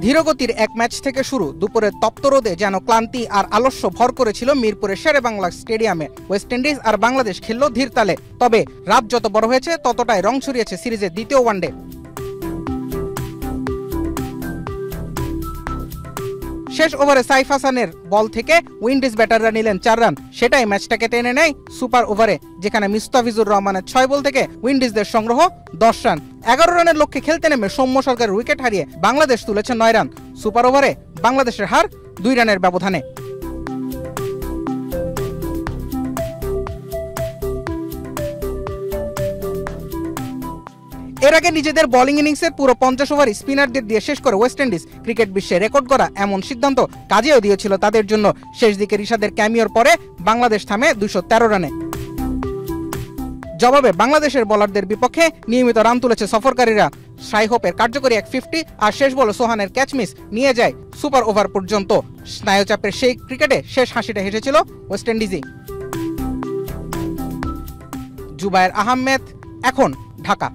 ধীরগতির এক ম্যাচ থেকে শুরু, দুপুরের তপ্ত রোদে যেন ক্লান্তি আর আলস্য ভর করেছিল মিরপুরের শেরেবাংলা স্টেডিয়ামে। ওয়েস্ট ইন্ডিজ আর বাংলাদেশ খেলল ধীর তালে। তবে রাত যত বড় হয়েছে ততটাই রং ছড়িয়েছে সিরিজের দ্বিতীয় ওয়ানডে। শেষ ওভারে সাইফ হাসানের বল থেকে উইন্ডিজ ব্যাটাররা নিলেন 4 রান। সেটাই ম্যাচটাকে টেনে নেয় সুপার ওভারে, যেখানে মুস্তাফিজুর রহমানের 6 বল থেকে উইন্ডিজদের সংগ্রহ 10 রান। 11 রানের লক্ষ্যে খেলতে নেমে সৌম্য সরকারের উইকেট হারিয়ে বাংলাদেশ তুলেছে 9 রান। সুপার ওভারে বাংলাদেশের হার 2 রানের ব্যবধানে। এর আগে নিজেদের বোলিং ইনিংসের পুরো 50 ওভার স্পিনারদের দিয়ে শেষ করে ওয়েস্ট ইন্ডিজ ক্রিকেট বিশ্বে রেকর্ড করা এমন সিদ্ধান্ত কাজেও দিয়েছিল তাদের জন্য। শেষ দিকে রিশাদের ক্যামিওর পরে বাংলাদেশ থামে 213 রানে। জবাবে বাংলাদেশের বোলারদের বিপক্ষে নিয়মিত রান তুলেছে সফরকারীরা। শাই হোপের কার্যকরী এক 50 আর শেষ বলে সোহানের ক্যাচ মিস নিয়ে যায় সুপার ওভার পর্যন্ত। স্নায়ুচাপের সেই ক্রিকেটে শেষ হাসিটা হেসেছিল ওয়েস্ট ইন্ডিজই। জুবায়ের আহমেদ, এখন, ঢাকা।